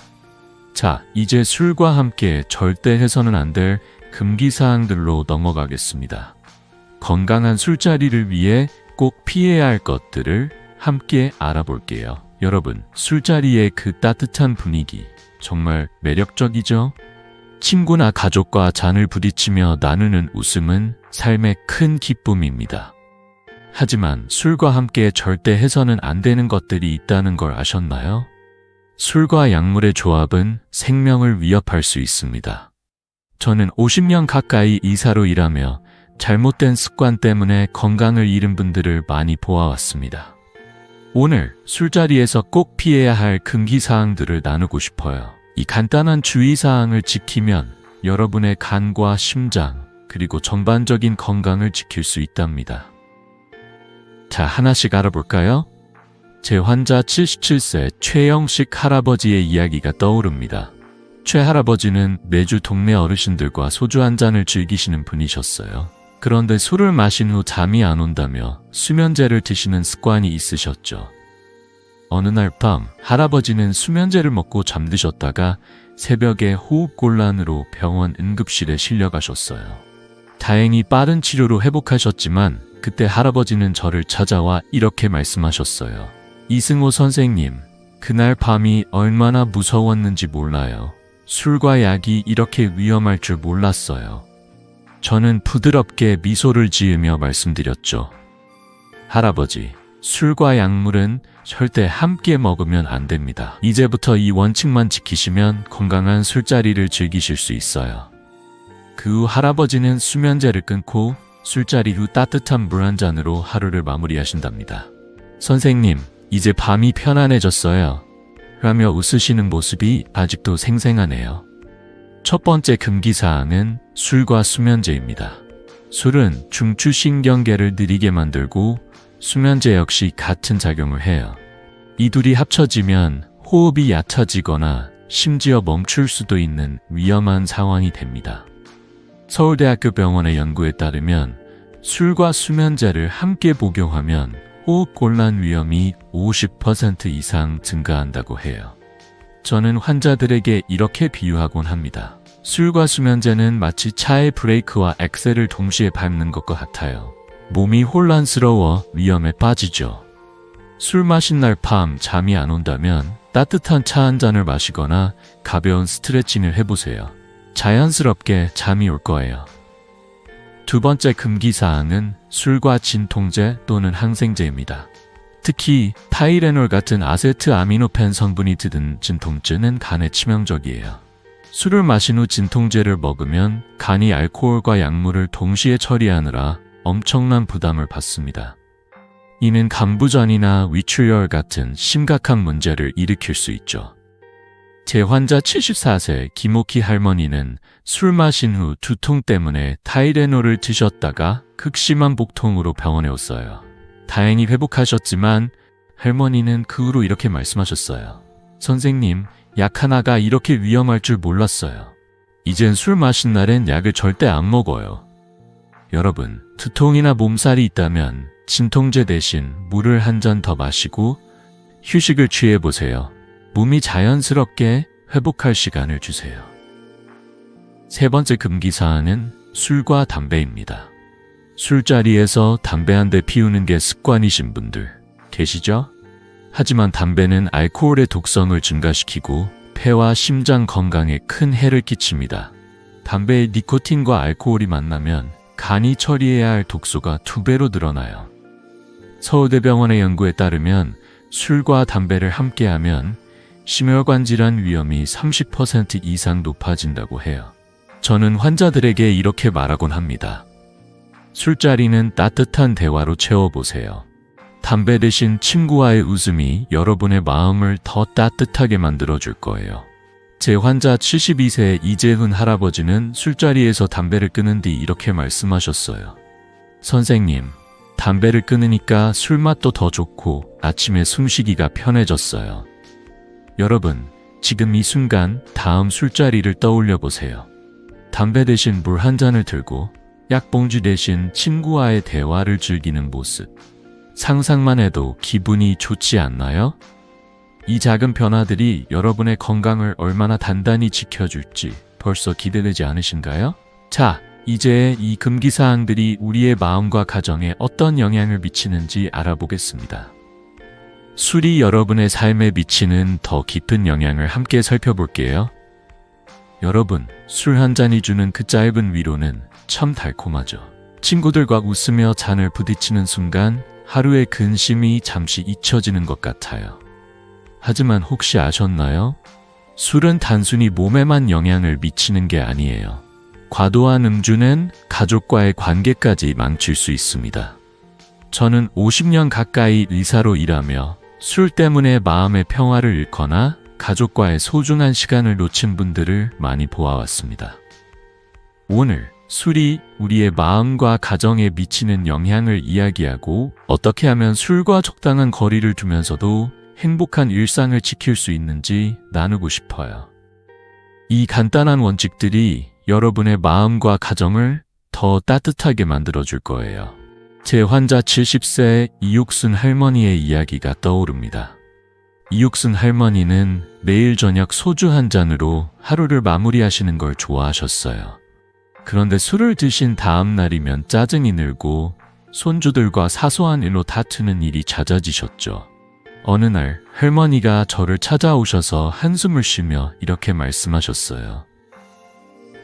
자, 이제 술과 함께 절대 해서는 안 될 금기사항들로 넘어가겠습니다. 건강한 술자리를 위해 꼭 피해야 할 것들을 함께 알아볼게요. 여러분, 술자리의 그 따뜻한 분위기 정말 매력적이죠? 친구나 가족과 잔을 부딪히며 나누는 웃음은 삶의 큰 기쁨입니다. 하지만 술과 함께 절대 해서는 안 되는 것들이 있다는 걸 아셨나요? 술과 약물의 조합은 생명을 위협할 수 있습니다. 저는 50년 가까이 의사로 일하며 잘못된 습관 때문에 건강을 잃은 분들을 많이 보아왔습니다. 오늘 술자리에서 꼭 피해야 할 금기사항들을 나누고 싶어요. 이 간단한 주의사항을 지키면 여러분의 간과 심장, 그리고 전반적인 건강을 지킬 수 있답니다. 자, 하나씩 알아볼까요? 제 환자 77세 최영식 할아버지의 이야기가 떠오릅니다. 최 할아버지는 매주 동네 어르신들과 소주 한 잔을 즐기시는 분이셨어요. 그런데 술을 마신 후 잠이 안 온다며 수면제를 드시는 습관이 있으셨죠. 어느 날 밤 할아버지는 수면제를 먹고 잠드셨다가 새벽에 호흡곤란으로 병원 응급실에 실려가셨어요. 다행히 빠른 치료로 회복하셨지만 그때 할아버지는 저를 찾아와 이렇게 말씀하셨어요. 이승호 선생님, 그날 밤이 얼마나 무서웠는지 몰라요. 술과 약이 이렇게 위험할 줄 몰랐어요. 저는 부드럽게 미소를 지으며 말씀드렸죠. 할아버지, 술과 약물은 절대 함께 먹으면 안 됩니다. 이제부터 이 원칙만 지키시면 건강한 술자리를 즐기실 수 있어요. 그 후 할아버지는 수면제를 끊고 술자리 후 따뜻한 물 한 잔으로 하루를 마무리하신답니다. 선생님, 이제 밤이 편안해졌어요. 라며 웃으시는 모습이 아직도 생생하네요. 첫 번째 금기사항은 술과 수면제입니다. 술은 중추신경계를 느리게 만들고 수면제 역시 같은 작용을 해요. 이 둘이 합쳐지면 호흡이 얕아지거나 심지어 멈출 수도 있는 위험한 상황이 됩니다. 서울대학교 병원의 연구에 따르면 술과 수면제를 함께 복용하면 호흡곤란 위험이 50% 이상 증가한다고 해요. 저는 환자들에게 이렇게 비유하곤 합니다. 술과 수면제는 마치 차의 브레이크와 엑셀을 동시에 밟는 것과 같아요. 몸이 혼란스러워 위험에 빠지죠. 술 마신 날 밤 잠이 안 온다면 따뜻한 차 한 잔을 마시거나 가벼운 스트레칭을 해보세요. 자연스럽게 잠이 올 거예요. 두 번째 금기사항은 술과 진통제 또는 항생제입니다. 특히 타이레놀 같은 아세트아미노펜 성분이 든 진통제는 간에 치명적이에요. 술을 마신 후 진통제를 먹으면 간이 알코올과 약물을 동시에 처리하느라 엄청난 부담을 받습니다. 이는 간부전이나 위출혈 같은 심각한 문제를 일으킬 수 있죠. 제 환자 74세 김옥희 할머니는 술 마신 후 두통 때문에 타이레놀을 드셨다가 극심한 복통으로 병원에 왔어요. 다행히 회복하셨지만 할머니는 그 후로 이렇게 말씀하셨어요. 선생님, 약 하나가 이렇게 위험할 줄 몰랐어요. 이젠 술 마신 날엔 약을 절대 안 먹어요. 여러분, 두통이나 몸살이 있다면 진통제 대신 물을 한 잔 더 마시고 휴식을 취해보세요. 몸이 자연스럽게 회복할 시간을 주세요. 세 번째 금기사항은 술과 담배입니다. 술자리에서 담배 한 대 피우는 게 습관이신 분들 계시죠? 하지만 담배는 알코올의 독성을 증가시키고 폐와 심장 건강에 큰 해를 끼칩니다. 담배에 니코틴과 알코올이 만나면 간이 처리해야 할 독소가 2배로 늘어나요. 서울대병원의 연구에 따르면 술과 담배를 함께하면 심혈관 질환 위험이 30% 이상 높아진다고 해요. 저는 환자들에게 이렇게 말하곤 합니다. 술자리는 따뜻한 대화로 채워보세요. 담배 대신 친구와의 웃음이 여러분의 마음을 더 따뜻하게 만들어줄 거예요. 제 환자 72세 이재훈 할아버지는 술자리에서 담배를 끊은 뒤 이렇게 말씀하셨어요. 선생님, 담배를 끊으니까 술맛도 더 좋고 아침에 숨쉬기가 편해졌어요. 여러분, 지금 이 순간 다음 술자리를 떠올려 보세요. 담배 대신 물 한 잔을 들고 약봉지 대신 친구와의 대화를 즐기는 모습. 상상만 해도 기분이 좋지 않나요? 이 작은 변화들이 여러분의 건강을 얼마나 단단히 지켜줄지 벌써 기대되지 않으신가요? 자, 이제 이 금기사항들이 우리의 마음과 가정에 어떤 영향을 미치는지 알아보겠습니다. 술이 여러분의 삶에 미치는 더 깊은 영향을 함께 살펴볼게요. 여러분, 술 한 잔이 주는 그 짧은 위로는 참 달콤하죠. 친구들과 웃으며 잔을 부딪히는 순간 하루의 근심이 잠시 잊혀지는 것 같아요. 하지만 혹시 아셨나요? 술은 단순히 몸에만 영향을 미치는 게 아니에요. 과도한 음주는 가족과의 관계까지 망칠 수 있습니다. 저는 50년 가까이 의사로 일하며 술 때문에 마음의 평화를 잃거나 가족과의 소중한 시간을 놓친 분들을 많이 보아왔습니다. 오늘 술이 우리의 마음과 가정에 미치는 영향을 이야기하고 어떻게 하면 술과 적당한 거리를 두면서도 행복한 일상을 지킬 수 있는지 나누고 싶어요. 이 간단한 원칙들이 여러분의 마음과 가정을 더 따뜻하게 만들어줄 거예요. 제 환자 70세 이육순 할머니의 이야기가 떠오릅니다. 이육순 할머니는 매일 저녁 소주 한 잔으로 하루를 마무리하시는 걸 좋아하셨어요. 그런데 술을 드신 다음 날이면 짜증이 늘고 손주들과 사소한 일로 다투는 일이 잦아지셨죠. 어느 날 할머니가 저를 찾아오셔서 한숨을 쉬며 이렇게 말씀하셨어요.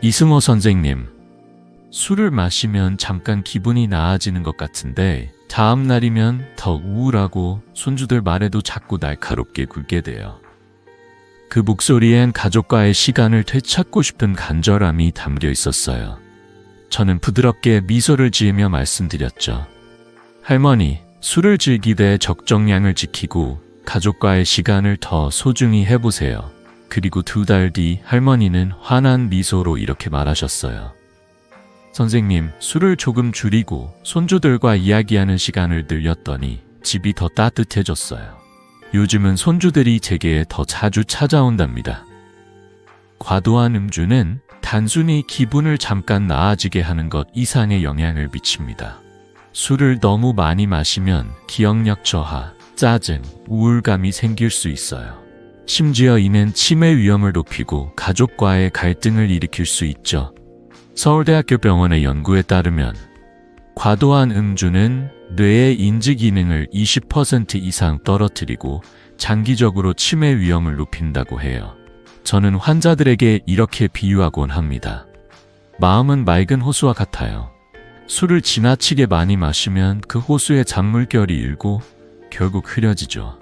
이승호 선생님, 술을 마시면 잠깐 기분이 나아지는 것 같은데 다음 날이면 더 우울하고 손주들 말에도 자꾸 날카롭게 굴게 돼요. 그 목소리엔 가족과의 시간을 되찾고 싶은 간절함이 담겨 있었어요. 저는 부드럽게 미소를 지으며 말씀드렸죠. 할머니, 술을 즐기되 적정량을 지키고 가족과의 시간을 더 소중히 해보세요. 그리고 2달 뒤 할머니는 환한 미소로 이렇게 말하셨어요. 선생님, 술을 조금 줄이고 손주들과 이야기하는 시간을 늘렸더니 집이 더 따뜻해졌어요. 요즘은 손주들이 제게 더 자주 찾아온답니다. 과도한 음주는 단순히 기분을 잠깐 나아지게 하는 것 이상의 영향을 미칩니다. 술을 너무 많이 마시면 기억력 저하, 짜증, 우울감이 생길 수 있어요. 심지어 이는 치매 위험을 높이고 가족과의 갈등을 일으킬 수 있죠. 서울대학교 병원의 연구에 따르면 과도한 음주는 뇌의 인지 기능을 20% 이상 떨어뜨리고 장기적으로 치매 위험을 높인다고 해요. 저는 환자들에게 이렇게 비유하곤 합니다. 마음은 맑은 호수와 같아요. 술을 지나치게 많이 마시면 그 호수의 잔물결이 일고 결국 흐려지죠.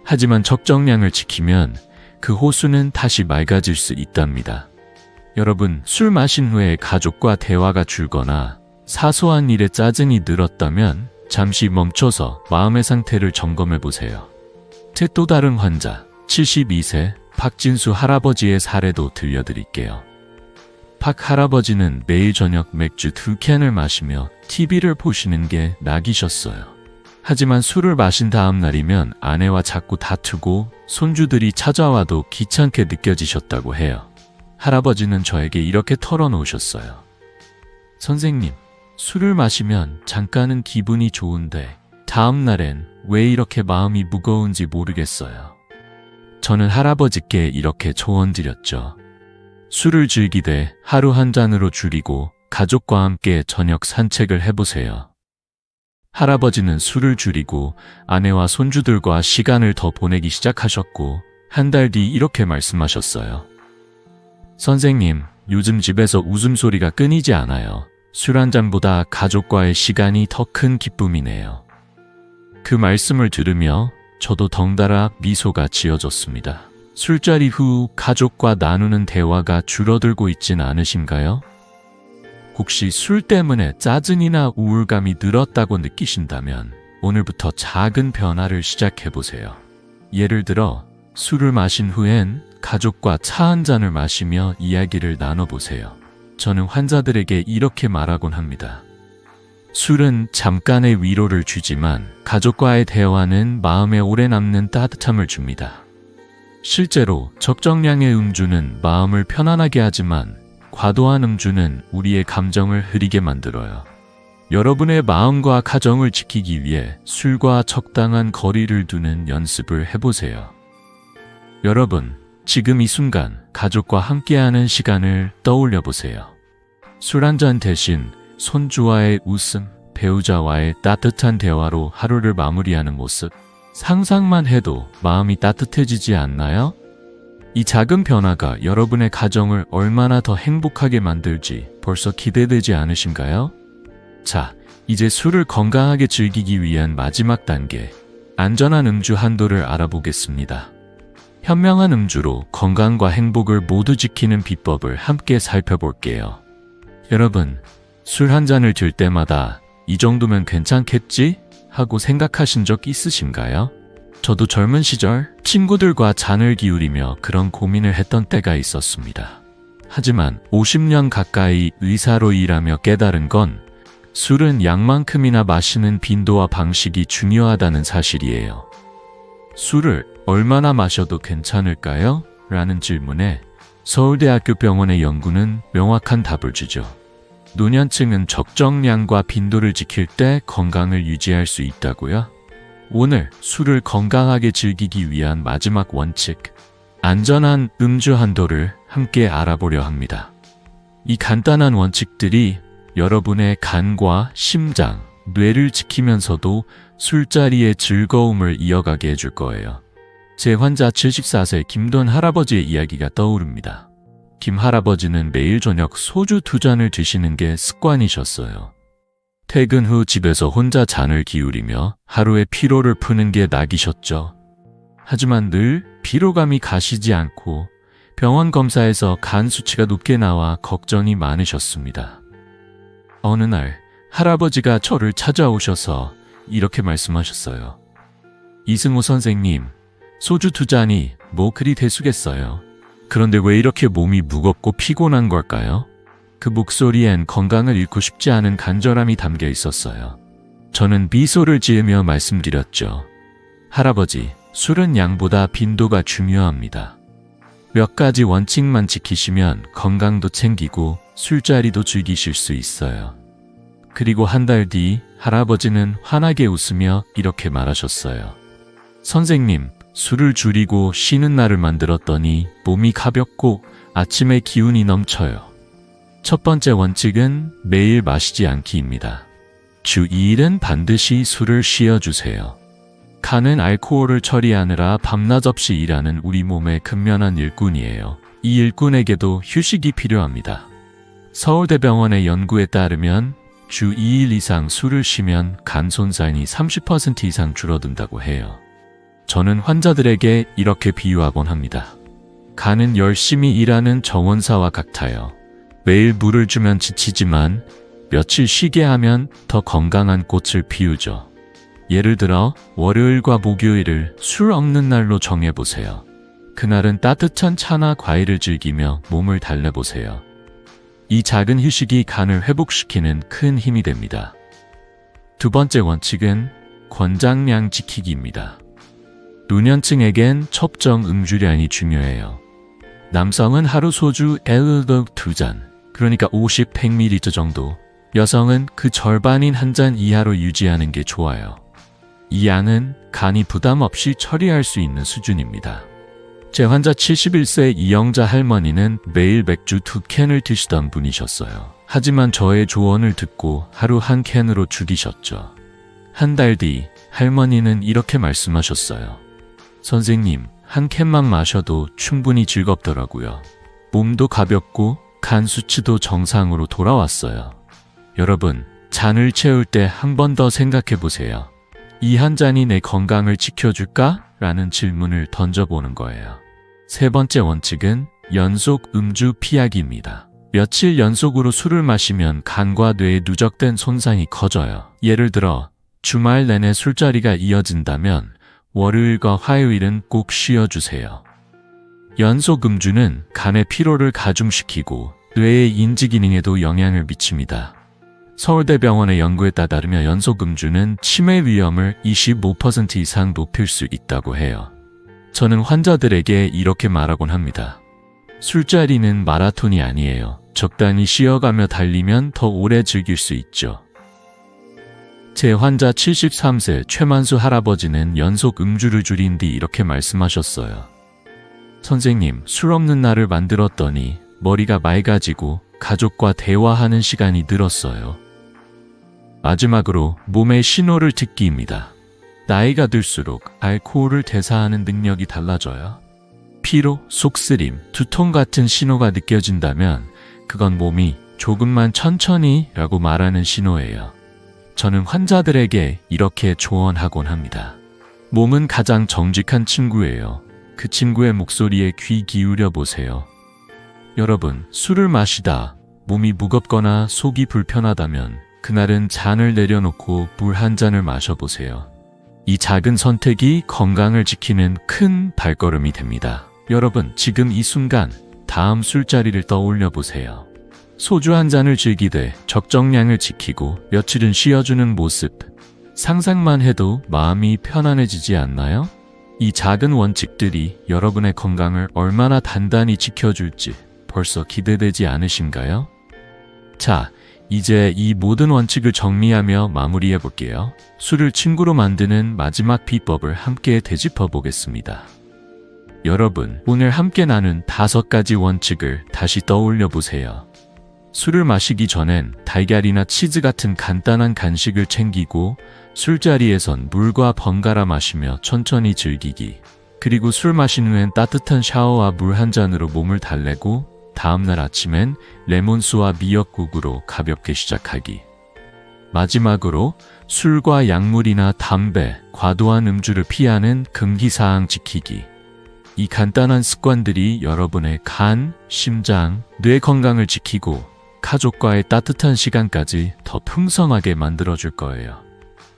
하지만 적정량을 지키면 그 호수는 다시 맑아질 수 있답니다. 여러분, 술 마신 후에 가족과 대화가 줄거나 사소한 일에 짜증이 늘었다면 잠시 멈춰서 마음의 상태를 점검해 보세요. 제 또 다른 환자, 72세 박진수 할아버지의 사례도 들려드릴게요. 박 할아버지는 매일 저녁 맥주 2캔을 마시며 TV를 보시는 게 낙이셨어요. 하지만 술을 마신 다음 날이면 아내와 자꾸 다투고 손주들이 찾아와도 귀찮게 느껴지셨다고 해요. 할아버지는 저에게 이렇게 털어놓으셨어요. 선생님, 술을 마시면 잠깐은 기분이 좋은데 다음 날엔 왜 이렇게 마음이 무거운지 모르겠어요. 저는 할아버지께 이렇게 조언드렸죠. 술을 즐기되 하루 한 잔으로 줄이고 가족과 함께 저녁 산책을 해보세요. 할아버지는 술을 줄이고 아내와 손주들과 시간을 더 보내기 시작하셨고 한 달 뒤 이렇게 말씀하셨어요. 선생님, 요즘 집에서 웃음소리가 끊이지 않아요. 술 한 잔보다 가족과의 시간이 더 큰 기쁨이네요. 그 말씀을 들으며 저도 덩달아 미소가 지어졌습니다. 술자리 후 가족과 나누는 대화가 줄어들고 있진 않으신가요? 혹시 술 때문에 짜증이나 우울감이 늘었다고 느끼신다면 오늘부터 작은 변화를 시작해보세요. 예를 들어 술을 마신 후엔 가족과 차 한 잔을 마시며 이야기를 나눠보세요. 저는 환자들에게 이렇게 말하곤 합니다. 술은 잠깐의 위로를 주지만 가족과의 대화는 마음에 오래 남는 따뜻함을 줍니다. 실제로 적정량의 음주는 마음을 편안하게 하지만 과도한 음주는 우리의 감정을 흐리게 만들어요. 여러분의 마음과 가정을 지키기 위해 술과 적당한 거리를 두는 연습을 해보세요. 여러분, 지금 이 순간 가족과 함께하는 시간을 떠올려 보세요. 술 한 잔 대신 손주와의 웃음, 배우자와의 따뜻한 대화로 하루를 마무리하는 모습, 상상만 해도 마음이 따뜻해지지 않나요? 이 작은 변화가 여러분의 가정을 얼마나 더 행복하게 만들지 벌써 기대되지 않으신가요? 자, 이제 술을 건강하게 즐기기 위한 마지막 단계, 안전한 음주 한도를 알아보겠습니다. 현명한 음주로 건강과 행복을 모두 지키는 비법을 함께 살펴볼게요. 여러분, 술 한 잔을 들 때마다 이 정도면 괜찮겠지? 하고 생각하신 적 있으신가요? 저도 젊은 시절 친구들과 잔을 기울이며 그런 고민을 했던 때가 있었습니다. 하지만 50년 가까이 의사로 일하며 깨달은 건 술은 양만큼이나 마시는 빈도와 방식이 중요하다는 사실이에요. 술을 얼마나 마셔도 괜찮을까요? 라는 질문에 서울대학교 병원의 연구는 명확한 답을 주죠. 노년층은 적정량과 빈도를 지킬 때 건강을 유지할 수 있다고요? 오늘 술을 건강하게 즐기기 위한 마지막 원칙, 안전한 음주 한도를 함께 알아보려 합니다. 이 간단한 원칙들이 여러분의 간과 심장, 뇌를 지키면서도 술자리의 즐거움을 이어가게 해줄 거예요. 제 환자 74세 김돈 할아버지의 이야기가 떠오릅니다. 김 할아버지는 매일 저녁 소주 2잔을 드시는 게 습관이셨어요. 퇴근 후 집에서 혼자 잔을 기울이며 하루의 피로를 푸는 게 낙이셨죠. 하지만 늘 피로감이 가시지 않고 병원 검사에서 간 수치가 높게 나와 걱정이 많으셨습니다. 어느 날 할아버지가 저를 찾아오셔서 이렇게 말씀하셨어요. 이승호 선생님, 소주 2잔이 뭐 그리 대수겠어요. 그런데 왜 이렇게 몸이 무겁고 피곤한 걸까요? 그 목소리엔 건강을 잃고 싶지 않은 간절함이 담겨 있었어요. 저는 미소를 지으며 말씀드렸죠. 할아버지, 술은 양보다 빈도가 중요합니다. 몇 가지 원칙만 지키시면 건강도 챙기고 술자리도 즐기실 수 있어요. 그리고 한 달 뒤 할아버지는 환하게 웃으며 이렇게 말하셨어요. 선생님, 술을 줄이고 쉬는 날을 만들었더니 몸이 가볍고 아침에 기운이 넘쳐요. 첫 번째 원칙은 매일 마시지 않기입니다. 주 2일은 반드시 술을 쉬어주세요. 간은 알코올을 처리하느라 밤낮 없이 일하는 우리 몸의 근면한 일꾼이에요. 이 일꾼에게도 휴식이 필요합니다. 서울대병원의 연구에 따르면 주 2일 이상 술을 쉬면 간 손상이 30% 이상 줄어든다고 해요. 저는 환자들에게 이렇게 비유하곤 합니다. 간은 열심히 일하는 정원사와 같아요. 매일 물을 주면 지치지만 며칠 쉬게 하면 더 건강한 꽃을 피우죠. 예를 들어 월요일과 목요일을 술 없는 날로 정해보세요. 그날은 따뜻한 차나 과일을 즐기며 몸을 달래보세요. 이 작은 휴식이 간을 회복시키는 큰 힘이 됩니다. 두 번째 원칙은 권장량 지키기입니다. 노년층에겐 첩정 음주량이 중요해요. 남성은 하루 소주 2잔, 그러니까 50-100ml 정도, 여성은 그 절반인 한 잔 이하로 유지하는 게 좋아요. 이 양은 간이 부담 없이 처리할 수 있는 수준입니다. 제 환자 71세 이영자 할머니는 매일 맥주 2캔을 드시던 분이셨어요. 하지만 저의 조언을 듣고 하루 1캔으로 줄이셨죠. 한 달 뒤 할머니는 이렇게 말씀하셨어요. 선생님, 1캔만 마셔도 충분히 즐겁더라고요. 몸도 가볍고 간 수치도 정상으로 돌아왔어요. 여러분, 잔을 채울 때 한 번 더 생각해 보세요. 이 한 잔이 내 건강을 지켜줄까? 라는 질문을 던져보는 거예요. 세 번째 원칙은 연속 음주 피하기입니다. 며칠 연속으로 술을 마시면 간과 뇌에 누적된 손상이 커져요. 예를 들어 주말 내내 술자리가 이어진다면 월요일과 화요일은 꼭 쉬어주세요. 연속 음주는 간의 피로를 가중시키고 뇌의 인지기능에도 영향을 미칩니다. 서울대병원의 연구에 따르면 연속 음주는 치매 위험을 25% 이상 높일 수 있다고 해요. 저는 환자들에게 이렇게 말하곤 합니다. 술자리는 마라톤이 아니에요. 적당히 쉬어가며 달리면 더 오래 즐길 수 있죠. 제 환자 73세 최만수 할아버지는 연속 음주를 줄인 뒤 이렇게 말씀하셨어요. 선생님, 술 없는 날을 만들었더니 머리가 맑아지고 가족과 대화하는 시간이 늘었어요. 마지막으로 몸의 신호를 듣기입니다. 나이가 들수록 알코올을 대사하는 능력이 달라져요. 피로, 속쓰림, 두통 같은 신호가 느껴진다면 그건 몸이 조금만 천천히 라고 말하는 신호예요. 저는 환자들에게 이렇게 조언하곤 합니다. 몸은 가장 정직한 친구예요. 그 친구의 목소리에 귀 기울여 보세요. 여러분, 술을 마시다 몸이 무겁거나 속이 불편하다면 그날은 잔을 내려놓고 물 한 잔을 마셔보세요. 이 작은 선택이 건강을 지키는 큰 발걸음이 됩니다. 여러분, 지금 이 순간 다음 술자리를 떠올려 보세요. 소주 한 잔을 즐기되 적정량을 지키고 며칠은 쉬어주는 모습. 상상만 해도 마음이 편안해지지 않나요? 이 작은 원칙들이 여러분의 건강을 얼마나 단단히 지켜줄지 벌써 기대되지 않으신가요? 자, 이제 이 모든 원칙을 정리하며 마무리해 볼게요. 술을 친구로 만드는 마지막 비법을 함께 되짚어 보겠습니다. 여러분, 오늘 함께 나눈 5가지 원칙을 다시 떠올려 보세요. 술을 마시기 전엔 달걀이나 치즈 같은 간단한 간식을 챙기고 술자리에선 물과 번갈아 마시며 천천히 즐기기. 그리고 술 마신 후엔 따뜻한 샤워와 물 한 잔으로 몸을 달래고 다음날 아침엔 레몬수와 미역국으로 가볍게 시작하기. 마지막으로 술과 약물이나 담배, 과도한 음주를 피하는 금기사항 지키기. 이 간단한 습관들이 여러분의 간, 심장, 뇌 건강을 지키고 가족과의 따뜻한 시간까지 더 풍성하게 만들어줄 거예요.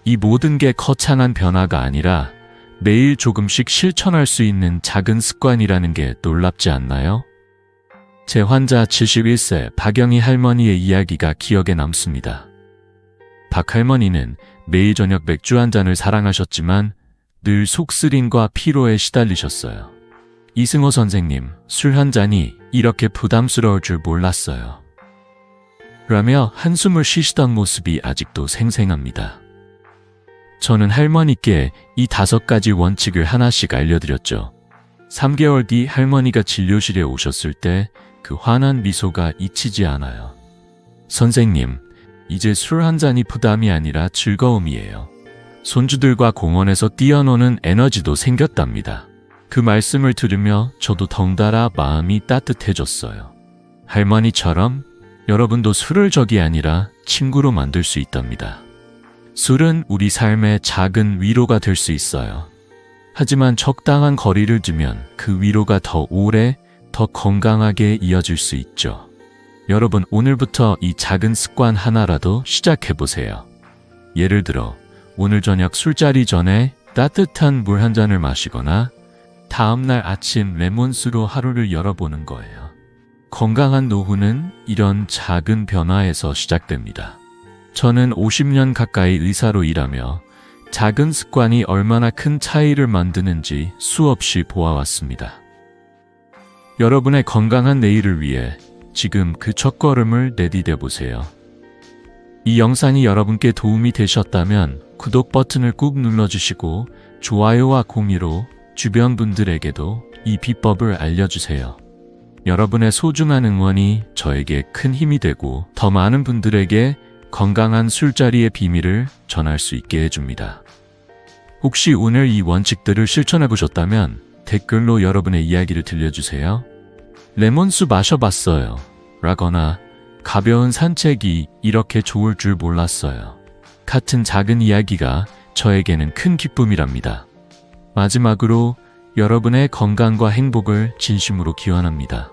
이 모든 게 거창한 변화가 아니라 매일 조금씩 실천할 수 있는 작은 습관이라는 게 놀랍지 않나요? 제 환자 71세 박영희 할머니의 이야기가 기억에 남습니다. 박 할머니는 매일 저녁 맥주 한 잔을 사랑하셨지만 늘 속쓰림과 피로에 시달리셨어요. 이승호 선생님, 술 한 잔이 이렇게 부담스러울 줄 몰랐어요. 라며 한숨을 쉬시던 모습이 아직도 생생합니다. 저는 할머니께 이 5가지 원칙을 하나씩 알려드렸죠. 3개월 뒤 할머니가 진료실에 오셨을 때 그 환한 미소가 잊히지 않아요. 선생님, 이제 술 한 잔이 부담이 아니라 즐거움이에요. 손주들과 공원에서 뛰어노는 에너지도 생겼답니다. 그 말씀을 들으며 저도 덩달아 마음이 따뜻해졌어요. 할머니처럼 여러분도 술을 적이 아니라 친구로 만들 수 있답니다. 술은 우리 삶의 작은 위로가 될 수 있어요. 하지만 적당한 거리를 두면 그 위로가 더 오래, 더 건강하게 이어질 수 있죠. 여러분, 오늘부터 이 작은 습관 하나라도 시작해보세요. 예를 들어, 오늘 저녁 술자리 전에 따뜻한 물 한 잔을 마시거나 다음날 아침 레몬수로 하루를 열어보는 거예요. 건강한 노후는 이런 작은 변화에서 시작됩니다. 저는 50년 가까이 의사로 일하며 작은 습관이 얼마나 큰 차이를 만드는지 수없이 보아왔습니다. 여러분의 건강한 내일을 위해 지금 그 첫걸음을 내디뎌 보세요. 이 영상이 여러분께 도움이 되셨다면 구독 버튼을 꾹 눌러주시고 좋아요와 공유로 주변 분들에게도 이 비법을 알려주세요. 여러분의 소중한 응원이 저에게 큰 힘이 되고 더 많은 분들에게 건강한 술자리의 비밀을 전할 수 있게 해줍니다. 혹시 오늘 이 원칙들을 실천해 보셨다면 댓글로 여러분의 이야기를 들려주세요. 레몬수 마셔봤어요. 라거나 가벼운 산책이 이렇게 좋을 줄 몰랐어요. 같은 작은 이야기가 저에게는 큰 기쁨이랍니다. 마지막으로 여러분의 건강과 행복을 진심으로 기원합니다.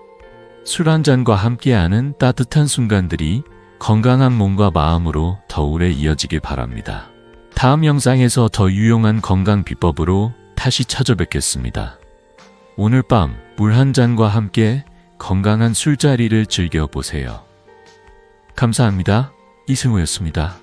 술 한 잔과 함께하는 따뜻한 순간들이 건강한 몸과 마음으로 더 오래 이어지길 바랍니다. 다음 영상에서 더 유용한 건강 비법으로 다시 찾아뵙겠습니다. 오늘 밤 물 한 잔과 함께 건강한 술자리를 즐겨보세요. 감사합니다. 이승우였습니다.